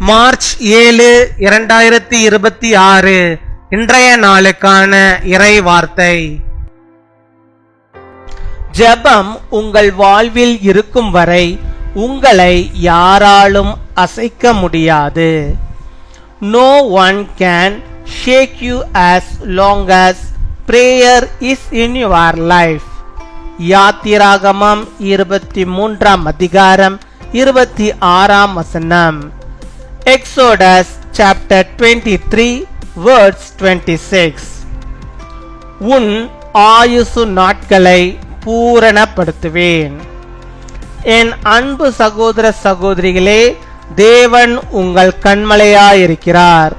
March 7, 2026 இன்றைய நாளுக்கான இறை வார்த்தை. ஜெபம் உங்கள் வாழ்வில் இருக்கும் வரை உங்களை யாராலும் அசைக்க முடியாது. No one can shake you as long as prayer is in your life. யாத்திராகமம் 23 அதிகாரம் 26 வசனம். Exodus chapter 23 verse 26. உன் ஆயுசு நாட்களை பூரணப்படுத்துவேன். என் அன்பு சகோதர சகோதரிகளே, தேவன் உங்கள் கண்மலையாயிருக்கிறார்.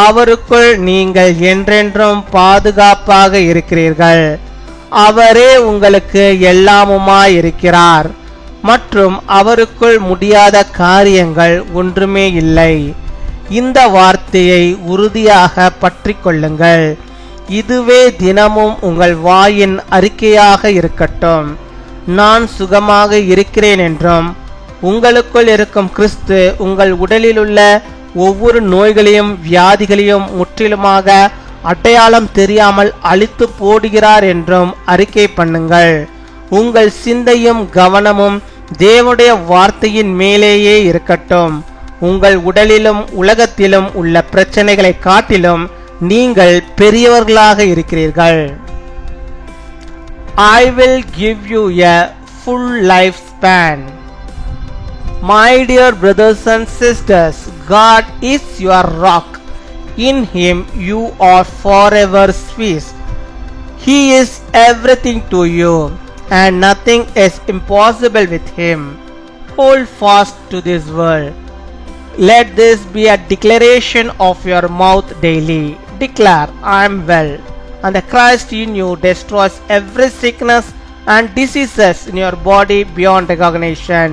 அவருக்குள் நீங்கள் என்றென்றும் பாதுகாப்பாக இருக்கிறீர்கள். அவரே உங்களுக்கு எல்லாமுமாயிருக்கிறார் மற்றும் அவருக்குள் முடியாத காரியங்கள் ஒன்றுமே இல்லை. இந்த வார்த்தையை உறுதியாக பற்றி கொள்ளுங்கள். இதுவே தினமும் உங்கள் வாயின் அறிக்கையாக இருக்கட்டும். நான் சுகமாக இருக்கிறேன் என்றும் உங்களுக்குள் இருக்கும் கிறிஸ்து உங்கள் உடலில் உள்ள ஒவ்வொரு நோய்களையும் வியாதிகளையும் முற்றிலுமாக அடையாளம் தெரியாமல் அழித்து போடுகிறார் என்றும் அறிக்கை பண்ணுங்கள். உங்கள் சிந்தையும் கவனமும் தேவனுடைய வார்த்தையின் மேலேயே இருக்கட்டும். உங்கள் உடலிலும் உலகத்திலும் உள்ள பிரச்சனைகளை காட்டிலும் நீங்கள் பெரியவர்களாக இருக்கிறீர்கள். I will give you a full lifespan. My dear brothers and sisters, God is your rock. In Him you are forever safe. He is everything to you, and nothing is impossible with Him. Hold fast to this word. Let this be a declaration of your mouth daily. Declare, I am well, and the Christ in you destroys every sickness and diseases in your body beyond recognition.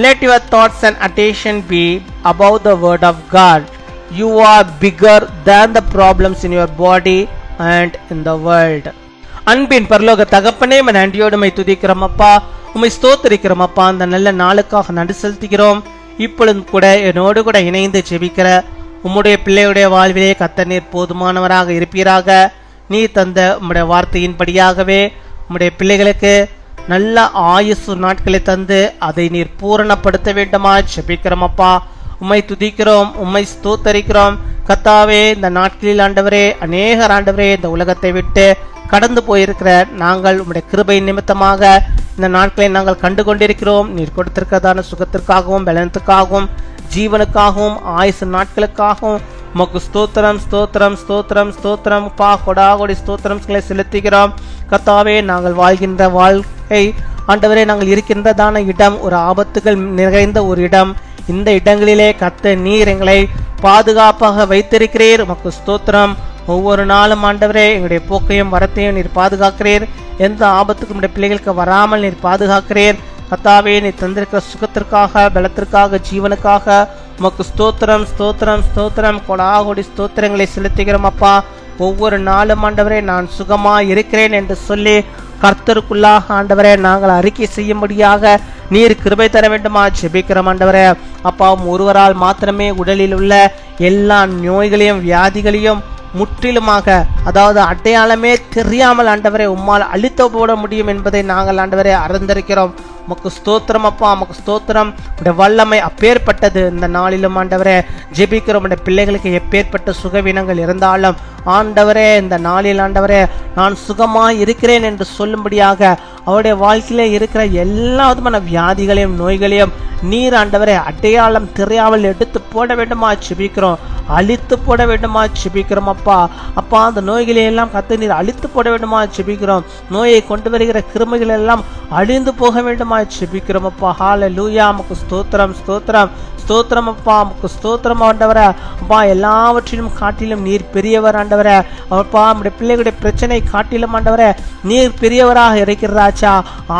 Let your thoughts and attention be above the word of God. You are bigger than the problems in your body and in the world. அன்பின் பரலோக தகப்பனே, நன்றியோடு உம்மை துதிக்கிறோம் அப்பா, உம்மை ஸ்தோத்திரிக்கிறோம் அப்பா. அந்த நல்ல நாளுக்காக நன்றி செலுத்துகிறோம். இப்பொழுதும் கூட என்னோடு கூட இணைந்து ஜெபிக்கிற உம்முடைய பிள்ளையுடைய வாழ்விலே கர்த்தர் நீர் போதுமானவராக இருப்பீராக. நீ தந்த உம்முடைய வார்த்தையின்படியாகவே உம்முடைய பிள்ளைகளுக்கு நல்ல ஆயுசு நாட்களை தந்து அதை நீர் பூரணப்படுத்த வேண்டுமா ஜெபிக்கிறோம் அப்பா. உம்மை துதிக்கிறோம், உம்மை ஸ்தோத்தரிக்கிறோம் கர்த்தாவே. இந்த நாட்களில் ஆண்டவரே, அநேகர் ஆண்டவரே இந்த உலகத்தை விட்டு கடந்து போயிருக்கிற நாங்கள் உம்முடைய கிருபை நிமித்தமாக இந்த நாட்களை நாங்கள் கண்டு கொண்டிருக்கிறோம். நீர் கொடுத்திருக்கிறதான சுகத்திற்காகவும் பலனத்துக்காகவும் ஜீவனுக்காகவும் ஆயுசு நாட்களுக்காகவும் உமக்கு ஸ்தோத்திரம் ஸ்தோத்திரம் ஸ்தோத்திரம் ஸ்தோத்திரம் பா. கொடாகொடி ஸ்தோத்திரங்களை செலுத்துகிறோம் கர்த்தாவே. நாங்கள் வாழ்கின்ற வாழ்க்கை ஆண்டவரே, நாங்கள் இருக்கின்றதான இடம் ஒரு ஆபத்துகள் நிறைந்த ஒரு இடம். இந்த இடங்களிலே கர்த்தர் நீர் எங்களை பாதுகாப்பாக வைத்திருக்கிறீர். உமக்கு ஸ்தோத்திரம். ஒவ்வொரு நாளும் ஆண்டவரே எங்களுடைய போக்கையும் வரத்தையும் நீர் பாதுகாக்கிறீர். எந்த ஆபத்துக்கும் நம்முடைய பிள்ளைகளுக்கு வராமல் நீர் பாதுகாக்கிறீர் கர்த்தாவே. நீ தந்திருக்கிற சுகத்திற்காக பலத்திற்காக ஜீவனுக்காக உமக்கு ஸ்தோத்திரம் ஸ்தோத்திரம் ஸ்தோத்திரம் கொடாகொடி ஸ்தோத்திரங்களை செலுத்துகிறோம் அப்பா. ஒவ்வொரு நாளும் ஆண்டவரே நான் சுகமா இருக்கிறேன் என்று சொல்லி கர்த்தருக்குள்ளாக ஆண்டவரே நாங்கள் அறிக்கை செய்யும்படியாக நீர் கிருபை தர வேண்டுமா ஜெபிக்கிறோம் ஆண்டவரே. அப்பாவும் ஒருவரால் மாத்திரமே உடலில் உள்ள எல்லா நோய்களையும் வியாதிகளையும் முற்றிலுமாக, அதாவது அடையாளமே தெரியாமல் ஆண்டவரே உம்மால் அழித்து போட முடியும் என்பதை நாங்கள் ஆண்டவரே அறிந்திருக்கிறோம். உமக்கு ஸ்தோத்திரம் அப்பா, உமக்கு ஸ்தோத்திரம். உடைய வல்லமை அப்பேற்பட்டது. இந்த நாளிலும் ஆண்டவரே ஜெபிக்கிறோம். உடைய பிள்ளைகளுக்கு எப்பேற்பட்ட சுகவீனங்கள் இருந்தாலும் ஆண்டவரே இந்த நாளில் ஆண்டவரே நான் சுகமாய் இருக்கிறேன் என்று சொல்லும்படியாக அவருடைய வாழ்க்கையிலே இருக்கிற எல்லா விதமான வியாதிகளையும் நோய்களையும் நீர் ஆண்டவரே அடையாளம் தெரியாமல் எடுத்து போட வேண்டுமா ஜெபிக்கிறோம். அழித்து போட வேண்டுமா ஜெபிக்கிறோம் அப்பா. அப்பா அந்த நோய்களை எல்லாம் கர்த்தர் நீர் அழித்து போட வேண்டுமா ஜெபிக்கிறோம். நோயை கொண்டு வருகிற கிருமிகள் எல்லாம் அழிந்து போக வேண்டுமா ஜெபிக்கிறோம் அப்பா. ஹல்லேலூயா. உமக்கு ஸ்தோத்திரம் ஸ்தோத்திரம் ஸ்தோத்திரம் அப்பா. உமக்கு ஸ்தோத்திரம் ஆண்டவரே. அப்பா எல்லாவற்றிலும் காட்டிலும் நீர் பெரியவர் ஆண்டவரே. அப்பா நம்முடைய பிள்ளைகளுடைய பிரச்சனை காட்டிலும் ஆண்டவரே நீர் பெரியவராக இருக்கிறாச்சா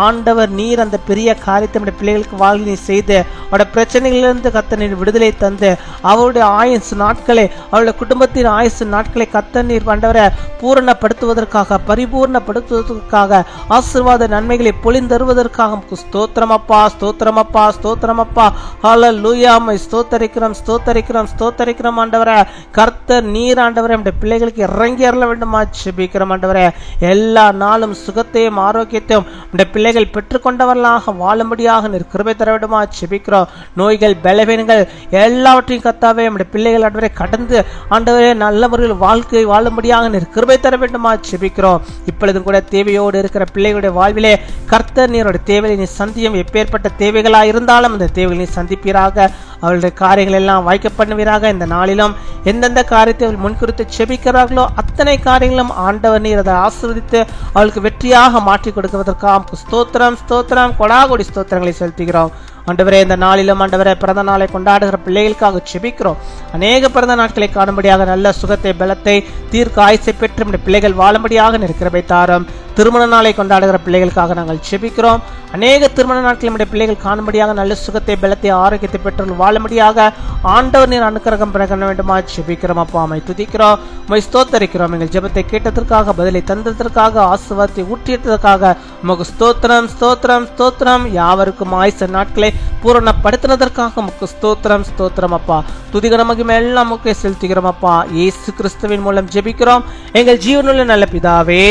ஆண்டவர். நீர் அந்த பெரிய காரியத்தை நம்முடைய பிள்ளைகளுக்கு வாழ்க்கை நீர் செய்து அவருடைய பிரச்சனைகளிலிருந்து கர்த்தர் நீர் விடுதலை தந்து அவருடைய ஆயுசு நாட்களை அவருடைய குடும்பத்தின் ஆயுசு நாட்களை கர்த்தர் நீர் ஆண்டவரே பூரணப்படுத்துவதற்காக பரிபூர்ணப்படுத்துவதற்காக ஆசீர்வாத நன்மைகளை பொழிந்தருவதற்காக ஸ்தோத்திரம் அப்பா ஸ்தோத்திரம் அப்பா ஸ்தோத்திரம் அப்பா. ஹல்லேலூயா. உம்மை ஸ்தோத்தரிக்கிறோம் ஸ்தோத்தரிக்கிறோம் ஸ்தோத்தரிக்கிறோம் ஆண்டவரே. கர்த்தர் நீர் ஆண்டவரே நம்முடைய பிள்ளைகளுக்கு இறங்கி அருள வேண்டுமா ஜெபிக்கிறோம் ஆண்டவரே. எல்லா நாளும் சுகத்தையும் ஆரோக்கியத்தையும் நம்முடைய பிள்ளைகள் பெற்றுக்கொண்டவர்களாக வாழும்படியாக நீர் கிருபை தர வேண்டுமா ஜெபிக்கிறோம். நோய்கள் பலவீனங்கள் எல்லாவற்றையும் கர்த்தாவே நம்முடைய பிள்ளைகள் ஆண்டவரே கடந்து ஆண்டவரே நல்ல முறையில் வாழ்க்கை வாழும்படியாக நீர் கிருபை தர வேண்டுமா ஜெபிக்கிறோம். இப்பொழுதும் கூட தேவையோடு இருக்கிற பிள்ளைகளுடைய வாழ்விலே கர்த்தர் நீருடைய தேவையை நீ சந்தியும். எப்பேற்பட்ட தேவைகளா இருந்தாலும் அந்த தேவைகளை நீ சந்திப்பீராக. அவளுடைய காரியங்கள் எல்லாம் வாய்க்க பண்ணுவீராக. இந்த நாளிலும் எந்தெந்த காரியத்தை அவள் முன்குறித்து செபிக்கிறார்களோ அத்தனை காரியங்களும் ஆண்டவர் நீர் அதை ஆசீர்வதித்து அவளுக்கு வெற்றியாக மாற்றி கொடுக்குவதற்காக ஸ்தோத்திரம் ஸ்தோத்திரம் கொடாகொடி ஸ்தோத்திரங்களை செலுத்துகிறோம். ஆண்டவரே, இந்த நாளிலும் ஆண்டவரே பிறந்த நாளை கொண்டாடுகிற பிள்ளைகளுக்காக செபிக்கிறோம். அநேக பிறந்த நாட்களை காணும்படியாக நல்ல சுகத்தை பலத்தை தீர்க்க ஆயுசை பெற்று நம்முடைய பிள்ளைகள் வாழும்படியாக கிருபை தாரும். திருமண நாளை கொண்டாடுகிற பிள்ளைகளுக்காக நாங்கள் செபிக்கிறோம். அநேக திருமண நாட்கள் நம்முடைய பிள்ளைகள் காணும்படியாக நல்ல சுகத்தை பலத்தை ஆரோக்கியத்தை பெற்று வாழும்படியாக ஆண்டவர் நீர் அனுக்கிரகம் பெற வேண்டுமா செபிக்கிறோம். அப்பா அம்மை துதிக்கிறோம், உம்மை ஸ்தோத்தரிக்கிறோம். எங்கள் ஜெபத்தை கேட்டதற்காக பதிலை தந்ததற்காக ஆசீர்வாதத்தை ஊற்றியதற்காக உமக்கு ஸ்தோத்திரம் ஸ்தோத்திரம் ஸ்தோத்திரம். யாவருக்கும் ஆயுச நாட்களை பூரணப்படுத்தினதற்காக உமக்கு ஸ்தோத்திரம் ஸ்தோத்திரம் அப்பா. துதிகர மகிமை எல்லாம் உமக்கே செலுத்துகிறோம் அப்பா. இயேசு கிறிஸ்துவின் மூலம் ஜெபிக்கிறோம் எங்கள் ஜீவனுள்ள நல்ல பிதாவே,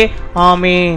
ஆமீன்.